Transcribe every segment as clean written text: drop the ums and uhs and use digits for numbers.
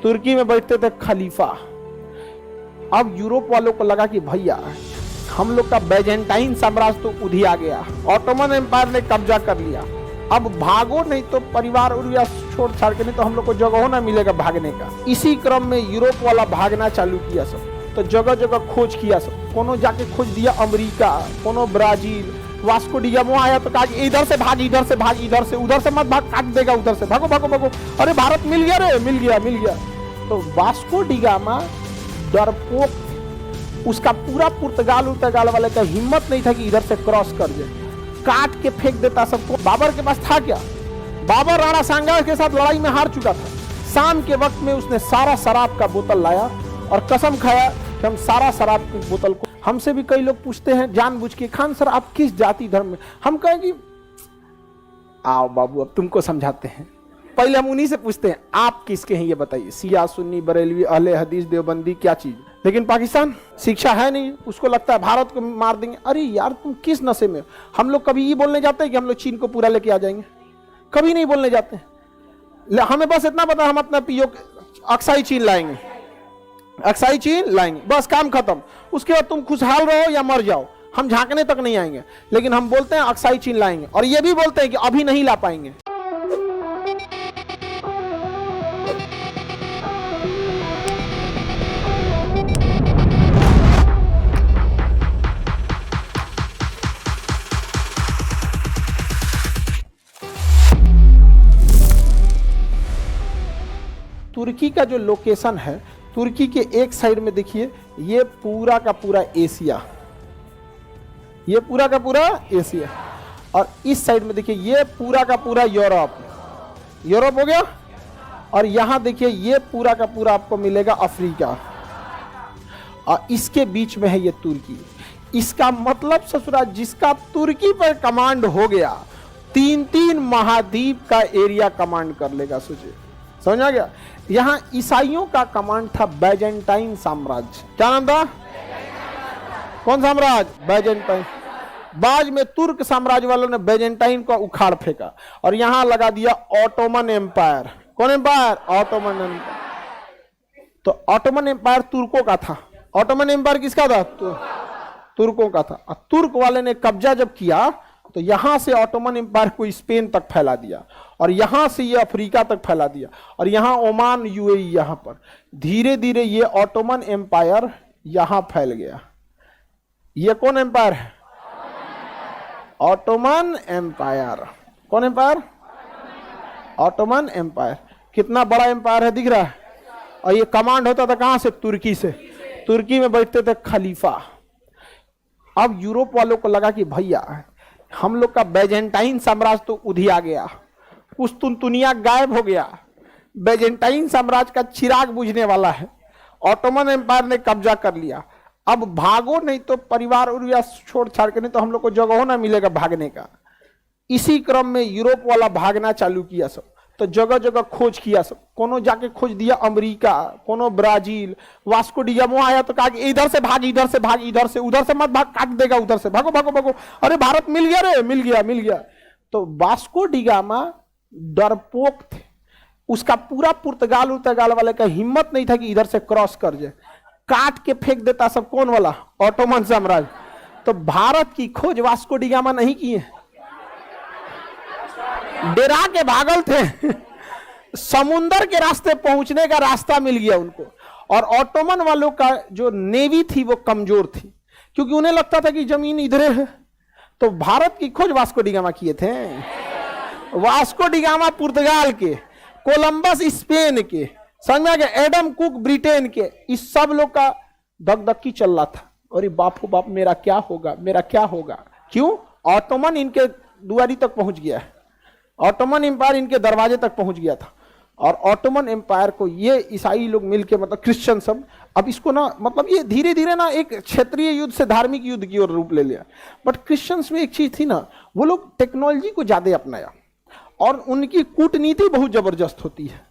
तुर्की में बैठते थे खलीफा। अब यूरोप वालों को लगा कि भैया हम लोग का बैजेंटाइन साम्राज्य तो उधी आ गया, ऑटोमन एम्पायर ने कब्जा कर लिया, अब भागो नहीं तो परिवार उरिया छोड़ छाड़ के, नहीं तो हम लोग को जगह ना मिलेगा भागने का। इसी क्रम में यूरोप वाला भागना चालू किया सब, तो जगह जगह खोज किया सब। कोनो जाके खोज दिया अमेरिका, कोनो ब्राजील। वास्को डी गामा आया तो कहा इधर से भाग, इधर से भाग, इधर से उधर से मत भाग, काट देगा उधर से, भागो भागो भागो, अरे भारत मिल गया रे, मिल गया मिल गया। तो वास्को डी गामा डरपोक, उसका पूरा पुर्तगाल उर्तगाल वाले का हिम्मत नहीं था कि इधर से क्रॉस कर जाए, काट के फेंक देता सबको। बाबर के पास था क्या? बाबर राणा सांगा के साथ लड़ाई में हार चुका था। शाम के वक्त में उसने सारा शराब का बोतल लाया और कसम खाया कि हम सारा शराब की बोतल को, हमसे भी कई लोग पूछते हैं जानबूझ के, खान सर आप किस जाति धर्म में, हम कहें कि आओ बाबू अब तुमको समझाते हैं। पहले हम उन्हीं से पूछते हैं आप किसके हैं ये बताइए, शिया सुन्नी बरेलवी अहले हदीस देवबंदी क्या चीज। लेकिन पाकिस्तान शिक्षा है नहीं, उसको लगता है भारत को मार देंगे। अरे यार तुम किस नशे में? हम लोग कभी ये बोलने जाते हैं कि हम लोग चीन को पूरा लेके आ जाएंगे? कभी नहीं बोलने जाते। हमें बस इतना पता हम अपना पीओ अक्साई चीन लाएंगे, अक्साई चीन लाएंगे, बस काम खत्म। उसके बाद तुम खुशहाल रहो या मर जाओ, हम झांकने तक नहीं आएंगे। लेकिन हम बोलते हैं अक्साई चीन लाएंगे, और ये भी बोलते हैं कि अभी नहीं ला पाएंगे। तुर्की का जो लोकेशन है, तुर्की के एक साइड में देखिए ये पूरा का पूरा एशिया, ये पूरा का पूरा एशिया, और इस साइड में देखिए ये पूरा का पूरा यूरोप, यूरोप हो गया। और यहां देखिए ये पूरा का पूरा आपको मिलेगा अफ्रीका, और इसके बीच में है ये तुर्की। इसका मतलब ससुरा जिसका तुर्की पर कमांड हो गया, 3-3 महाद्वीप का एरिया कमांड कर लेगा। सोचिए, समझ आ गया। यहां ईसाइयों का कमांड था बैजेंटाइन साम्राज्य। क्या नाम था? कौन साम्राज्य? बैजेंटाइन। बाद में तुर्क साम्राज्य वालों ने बैजेंटाइन को उखाड़ फेंका और यहां लगा दिया ऑटोमन एम्पायर। कौन एम्पायर? Ottoman Empire. तो ऑटोमन एम्पायर तुर्कों का था। ऑटोमन एम्पायर किसका था? तुर्कों का था। और तुर्क वाले ने कब्जा जब किया तो यहां से ऑटोमन एम्पायर को स्पेन तक फैला दिया, और यहां से ये अफ्रीका तक फैला दिया, और यहां ओमान यूएई, यहां पर धीरे धीरे ये ऑटोमन एम्पायर यहां फैल गया। ये कौन एम्पायर है? Ottoman Empire. कौन एम्पायर? Ottoman Empire. कितना बड़ा एम्पायर है, दिख रहा है। और ये कमांड होता था कहां से? तुर्की से। तुर्की में बैठते थे खलीफा। अब यूरोप वालों को लगा कि भैया हम लोग का बैजेंटाइन साम्राज्य तो उधी आ गया, कुस्तुनतुनिया गायब हो गया, बैजेंटाइन साम्राज्य का चिराग बुझने वाला है, ऑटोमन एम्पायर ने कब्जा कर लिया, अब भागो नहीं तो परिवार उरिया छोड़ छाड़ के, नहीं तो हम लोग को जगह ना मिलेगा भागने का। इसी क्रम में यूरोप वाला भागना चालू किया सब, तो जगह जगह खोज किया सब। कोनो जाके खोज दिया अमेरिका, कोनो ब्राजील। वास्को डी गामा आया तो कहा इधर से भाग, इधर से भाग, इधर से उधर से मत भाग, काट देगा उधर से, भागो भागो भागो, अरे भारत मिल गया रे, मिल गया मिल गया। तो वास्को डी गामा डरपोक थे, उसका पूरा पुर्तगाल उर्तगाल वाले का हिम्मत नहीं था कि इधर से क्रॉस कर जाए, काट के फेंक देता सब। कौन वाला? ऑटोमन साम्राज्य। तो भारत की खोज वास्को डी गामा नहीं की है, डेरा के भागल थे। समुंदर के रास्ते पहुंचने का रास्ता मिल गया उनको। और ऑटोमन वालों का जो नेवी थी वो कमजोर थी, क्योंकि उन्हें लगता था कि जमीन इधर है। तो भारत की खोज वास्को डी गामा किए थे। वास्को डी गामा पुर्तगाल के, कोलंबस स्पेन के, समझ में आ गया, एडम कुक ब्रिटेन के, इस सब लोग का धकधकी चल रहा था। अरे बापो बाप, मेरा क्या होगा, मेरा क्या होगा। क्यों? ऑटोमन इनके दुआरी तक पहुंच गया है, ऑटोमन एम्पायर इनके दरवाजे तक पहुंच गया था। और ऑटोमन एम्पायर को ये ईसाई लोग मिलके, मतलब क्रिश्चियन सब, अब इसको ना, मतलब ये धीरे धीरे ना एक क्षेत्रीय युद्ध से धार्मिक युद्ध की ओर रूप ले लिया। बट क्रिश्चियंस में एक चीज थी ना, वो लोग टेक्नोलॉजी को ज्यादा अपनाया, और उनकी कूटनीति बहुत जबरदस्त होती है।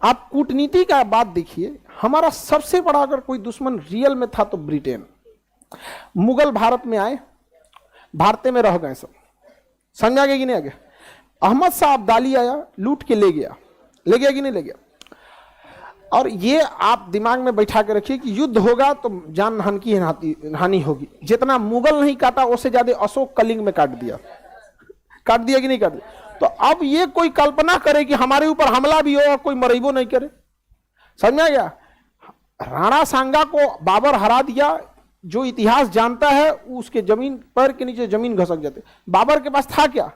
आप कूटनीति का बात देखिए, हमारा सबसे बड़ा अगर कोई दुश्मन रियल में था तो ब्रिटेन। मुगल भारत में आए, भारत में रह गए सब, समझ आ गया कि नहीं आ गया। अहमद शाह अब्दाली आया, लूट के ले गया, ले गया कि नहीं ले गया। और ये आप दिमाग में बैठा के रखिए कि युद्ध होगा तो जान हानि की हानि होगी। जितना मुगल नहीं काटा उससे ज्यादा अशोक कलिंग में काट दिया कि नहीं काट दिया। तो अब ये कोई कल्पना करे कि हमारे ऊपर हमला भी हो और कोई मरेबो नहीं करे, समझ में आ गया। राणा सांगा को बाबर हरा दिया, जो इतिहास जानता है उसके जमीन पैर के नीचे जमीन घसक जाते। बाबर के पास था क्या?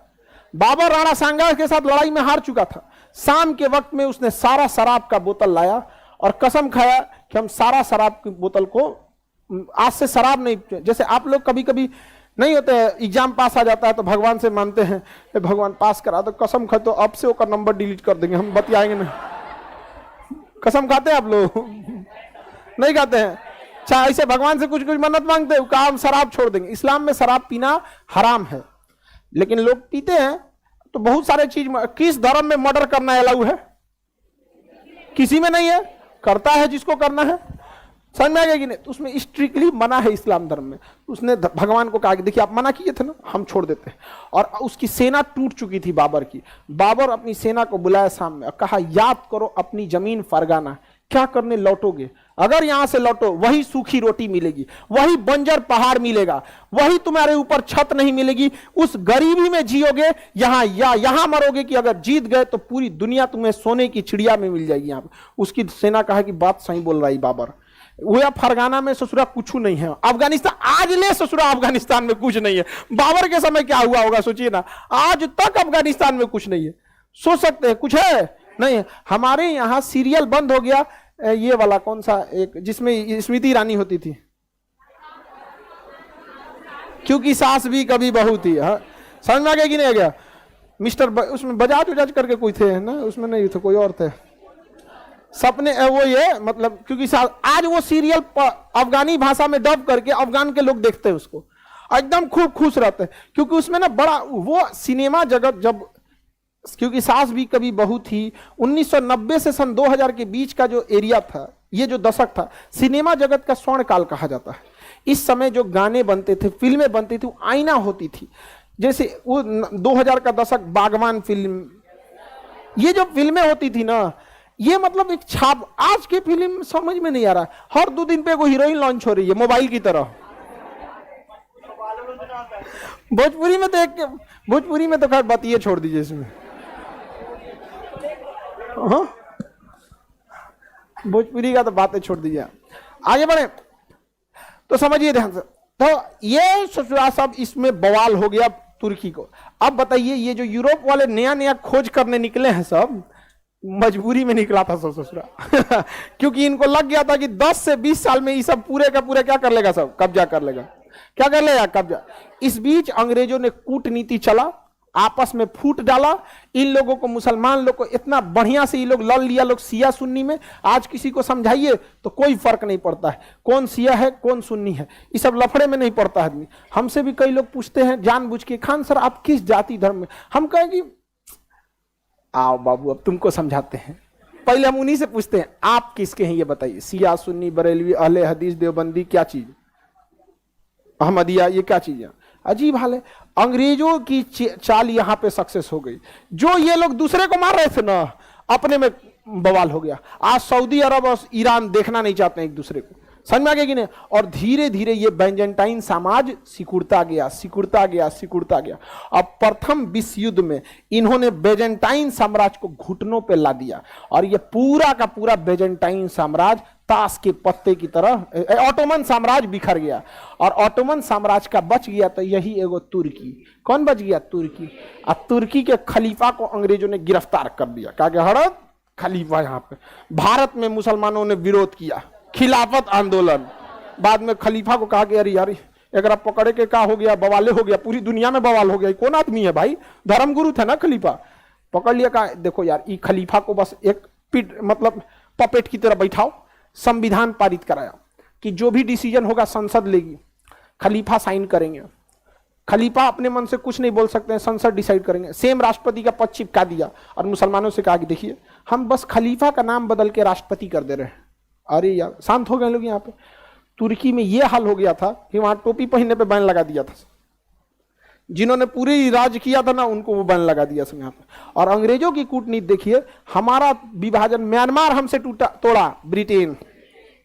बाबर राणा सांगा के साथ लड़ाई में हार चुका था। शाम के वक्त में उसने सारा शराब का बोतल लाया और कसम खाया कि हम सारा शराब की बोतल को आज से शराब नहीं, जैसे आप लोग कभी कभी नहीं होते एग्जाम पास आ जाता है तो भगवान से मानते हैं भगवान पास करा, तो कसम खा तो अब से उसका नंबर डिलीट कर देंगे, हम बतियाएंगे नहीं। कसम खाते हैं आप लोग? नहीं खाते हैं। चाहे ऐसे भगवान से कुछ कुछ मन्नत मांगते हैं, काम शराब छोड़ देंगे। इस्लाम में शराब पीना हराम है, लेकिन लोग पीते हैं। तो बहुत सारे चीज, किस धर्म में मर्डर करना अलाउ है? किसी में नहीं है, करता है जिसको करना है, समझ में आ गया कि नहीं? तो उसमें स्ट्रिक्टली मना है इस्लाम धर्म में। उसने भगवान को कहा कि देखिए आप मना किए थे ना, हम छोड़ देते हैं। और उसकी सेना टूट चुकी थी बाबर की। बाबर अपनी सेना को बुलाया सामने और कहा याद करो अपनी जमीन फरगाना, क्या करने लौटोगे? अगर यहां से लौटो वही सूखी रोटी मिलेगी, वही बंजर पहाड़ मिलेगा, वही तुम्हारे ऊपर छत नहीं मिलेगी, उस गरीबी में जियोगे यहां, या यहां मरोगे कि अगर जीत गए तो पूरी दुनिया तुम्हें सोने की चिड़िया में मिल जाएगी। यहां उसकी सेना कहा कि बात सही बोल रहा है बाबर, वो फरगाना में ससुरा कुछ नहीं है, अफगानिस्तान आज ले ससुरा अफगानिस्तान में कुछ नहीं है। बाबर के समय क्या हुआ होगा सोचिए ना, आज तक अफगानिस्तान में कुछ नहीं है। सोच सकते हैं कुछ है? नहीं है। हमारे यहां सीरियल बंद हो गया, ये वाला कौन सा एक जिसमें स्मृति ईरानी होती थी, क्योंकि सास भी कभी बहू थी। हाँ समझ में आ गया कि नहीं आ गया? उसमें बजाज उजाज करके कोई थे ना, उसमें नहीं थे, कोई और थे। सपने वो ये मतलब, क्योंकि आज वो सीरियल अफगानी भाषा में डब करके अफगान के लोग देखते हैं उसको, एकदम खूब खुश रहते हैं। क्योंकि उसमें ना बड़ा वो सिनेमा जगत जब, क्योंकि सास भी कभी बहू थी, 1990 से सन 2000 के बीच का जो एरिया था, ये जो दशक था, सिनेमा जगत का स्वर्ण काल कहा जाता है। इस समय जो गाने बनते थे, फिल्में बनती थी, वो आईना होती थी। जैसे वो 2000 का दशक, बागवान फिल्म, ये जो फिल्में होती थी ना, ये मतलब एक छाप। आज की फिल्म समझ में नहीं आ रहा, हर 2 दिन पे कोई हीरोइन लॉन्च हो रही है मोबाइल की तरह। भोजपुरी में तो भोजपुरी में तो खैर बात ये छोड़ दीजिए इसमें। हाँ भोजपुरी का तो बातें छोड़ दीजिए, आगे बढ़े। तो समझिए ध्यान से, तो ये ससुरा सब इसमें बवाल हो गया तुर्की को। अब बताइए ये जो यूरोप वाले नया नया खोज करने निकले हैं, सब मजबूरी में निकला था सब ससुरा क्योंकि इनको लग गया था कि 10 से 20 साल में ये सब पूरे का पूरे क्या कर लेगा, सब कब्जा कर लेगा। क्या कर लेगा? कब्जा। इस बीच अंग्रेजों ने कूटनीति चला, आपस में फूट डाला। इन लोगों को, मुसलमान लोग को इतना बढ़िया से ये लोग लड़ लिया, लोग शिया सुन्नी में। आज किसी को समझाइए तो कोई फर्क नहीं पड़ता है कौन शिया है कौन सुन्नी है, ये सब लफड़े में नहीं पड़ता आदमी। हमसे भी कई लोग पूछते हैं जानबूझ के, खान सर आप किस जाति धर्म में? हम कहें कि आओ बाबू अब तुमको समझाते हैं। पहले हम उन्हीं से पूछते हैं आप किसके हैं ये बताइए, शिया सुन्नी बरेलवी अहले हदीस देवबंदी, क्या चीज, अहमदिया, ये क्या चीज है? अजीब हाल है। अंग्रेजों की चाल यहां पे सक्सेस हो गई। जो ये लोग दूसरे को मार रहे थे ना, अपने में बवाल हो गया। आज सऊदी अरब और ईरान देखना नहीं चाहते हैं एक दूसरे को, समझ में आ गया कि नहीं? और धीरे धीरे ये बैजेंटाइन समाज सिकुड़ता गया, सिकुड़ता गया, सिकुड़ता गया। अब प्रथम विश्व युद्ध में इन्होंने बैजेंटाइन साम्राज्य को घुटनों पे ला दिया और ये पूरा का पूरा बैजेंटाइन साम्राज्य ताश के पत्ते की तरह ऑटोमन साम्राज्य बिखर गया। और ऑटोमन साम्राज्य का बच गया तो यही एगो तुर्की। कौन बच गया? तुर्की। अब तुर्की के खलीफा को अंग्रेजों ने गिरफ्तार कर दिया, कहा कि हड़प खलीफा यहाँ पे। भारत में मुसलमानों ने विरोध किया, खिलाफत आंदोलन। बाद में खलीफा को कहा कि अरे यार अगर आप पकड़े के क्या हो गया, बवाले हो गया, पूरी दुनिया में बवाल हो गया। कौन आदमी है भाई? धर्मगुरु था ना खलीफा। पकड़ लिया, कहा देखो यार ये खलीफा को बस एक पिट मतलब पपेट की तरह बैठाओ। संविधान पारित कराया कि जो भी डिसीजन होगा संसद लेगी, खलीफा साइन करेंगे। खलीफा अपने मन से कुछ नहीं बोल सकते हैं, संसद डिसाइड करेंगे। सेम राष्ट्रपति का पद चिपका दिया और मुसलमानों से कहा कि देखिए हम बस खलीफा का नाम बदल के राष्ट्रपति कर दे रहे हैं। अरे यार शांत हो गए लोग। यहाँ पे तुर्की में ये हाल हो गया था कि वहां टोपी पहनने पे बैन लगा दिया था। जिन्होंने पूरी राज किया था ना, उनको वो बैन लगा दिया सब यहाँ पे। और अंग्रेजों की कूटनीति देखिए, हमारा विभाजन, म्यांमार हमसे टूटा तोड़ा ब्रिटेन,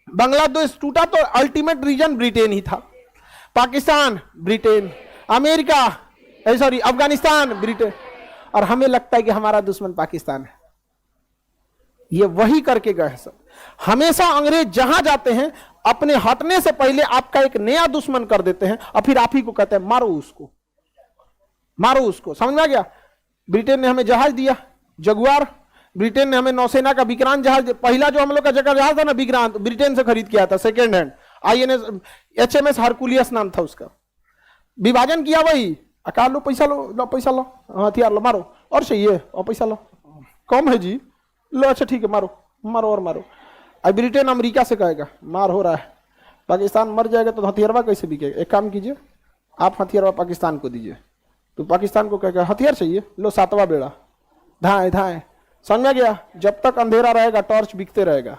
बांग्लादेश टूटा तो अल्टीमेट रीजन ब्रिटेन ही था, Pakistan Britain, America sorry Afghanistan Britain, और हमें लगता है कि हमारा दुश्मन पाकिस्तान है। ये वही करके गए हैं सब। हमेशा अंग्रेज जहां जाते हैं अपने हटने से पहले आपका एक नया दुश्मन कर देते हैं और फिर आप ही को कहते हैं मारो उसको, मारो उसको। समझ में आ गया? ब्रिटेन ने हमें जहाज दिया जगुआर, ब्रिटेन ने हमें नौसेना का विक्रांत जहाज, पहला जो हम लोग का जगह जहाज था ना विक्रांत, ब्रिटेन से खरीद किया था सेकेंड हैंड, INS HMS हरकुलियस नाम था उसका। विभाजन किया वही, अकाल लो पैसा लो पैसा लो, हथियार लो मारो, और चाहिए और पैसा लो, कम है जी, लो अच्छा ठीक है मारो मारो और मारो। अब ब्रिटेन अमेरिका से कहेगा मार हो रहा है, पाकिस्तान मर जाएगा तो हथियारवा कैसे बिकेगा? एक काम कीजिए, आप हथियारवा पाकिस्तान को दीजिए, तो पाकिस्तान को कहेगा हथियार चाहिए, लो 7वां बेड़ा, धाए धाए। समझ में गया? जब तक अंधेरा रहेगा टॉर्च बिकते रहेगा।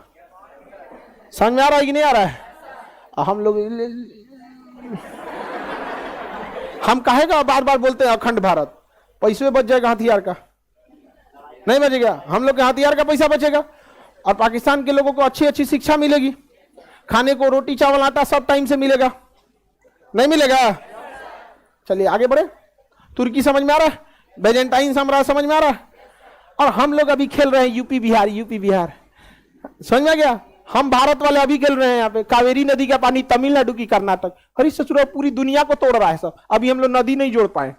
समझ में आ रहा है कि नहीं आ रहा है? हम लोग हम कहेगा बार बार बोलते हैं अखंड भारत, पैसे बच जाएगा हथियार का? नहीं बचेगा। हम लोग के हथियार का पैसा बचेगा और पाकिस्तान के लोगों को अच्छी अच्छी शिक्षा मिलेगी, खाने को रोटी चावल आटा सब टाइम से मिलेगा, नहीं मिलेगा? चलिए आगे बढ़े। तुर्की समझ में आ रहा है? बेजेंटाइन साम्राज्य समझ में आ रहा है? और हम लोग अभी खेल रहे हैं यूपी बिहार। समझ में आ गया? हम भारत वाले अभी खेल रहे हैं यहाँ पे कावेरी नदी का पानी तमिलनाडु की कर्नाटक, अरे ससुरा पूरी दुनिया को तोड़ रहा है सब, अभी हम लोग नदी नहीं जोड़ पाए।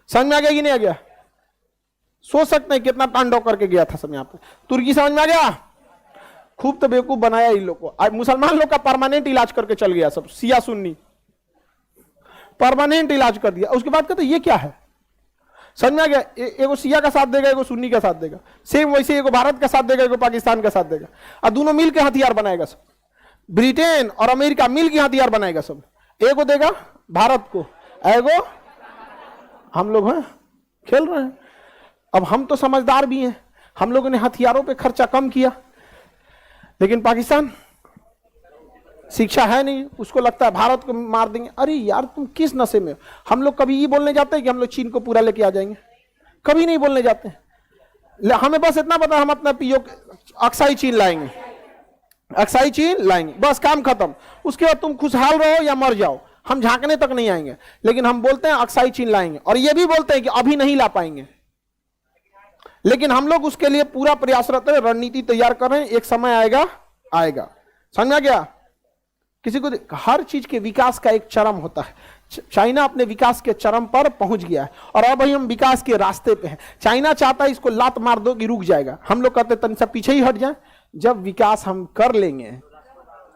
समझ में आ गया कि नहीं आ गया? सोच सकते हैं कितना तांडव करके गया था सब यहाँ पे। तुर्की समझ में आ गया? खूब तो बेवकूफ बनाया इन लोग को। आज मुसलमान लोग का परमानेंट इलाज करके चल गया सब, शिया सुन्नी परमानेंट इलाज कर दिया। उसके बाद कहते ये क्या है? समझ में आ गया? एगो शिया का साथ देगा, एगो सुन्नी का साथ देगा, सेम वैसे एगो भारत का साथ देगा, एगो पाकिस्तान का साथ देगा, और दोनों मिल के हथियार बनाएगा सब। ब्रिटेन और अमेरिका मिल के हथियार बनाएगा सब, एगो देगा भारत को, एगो हम लोग हैं खेल रहे हैं। अब हम तो समझदार भी हैं, हम लोगों ने हथियारों पे खर्चा कम किया, लेकिन पाकिस्तान शिक्षा है नहीं, उसको लगता है भारत को मार देंगे। अरे यार तुम किस नशे में हो? हम लोग कभी ये बोलने जाते हैं कि हम लोग चीन को पूरा लेके आ जाएंगे? कभी नहीं बोलने जाते हैं। हमें बस इतना पता है हम अपना पीओ अक्साई चीन लाएंगे, अक्साई चीन लाएंगे, बस काम खत्म। उसके बाद तुम खुशहाल रहो या मर जाओ, हम झांकने तक नहीं आएंगे, लेकिन हम बोलते हैं अक्साई चीन लाएंगे। और ये भी बोलते हैं कि अभी नहीं ला पाएंगे, लेकिन हम लोग उसके लिए पूरा प्रयासरत है, रणनीति तैयार कर रहे हैं, एक समय आएगा। समझ में आ गया? किसी को हर चीज के विकास का एक चरम होता है। चाइना अपने विकास के चरम पर पहुंच गया है और अब हम विकास के रास्ते पे हैं। चाइना चाहता है इसको लात मार दो कि रुक जाएगा, हम लोग कहते तन सब पीछे ही हट जाए। जब विकास हम कर लेंगे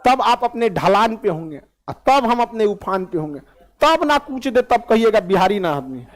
तब आप अपने ढलान पे होंगे, तब हम अपने उफान पे होंगे, तब ना कूच दे तब कहिएगा बिहारी ना आदमी।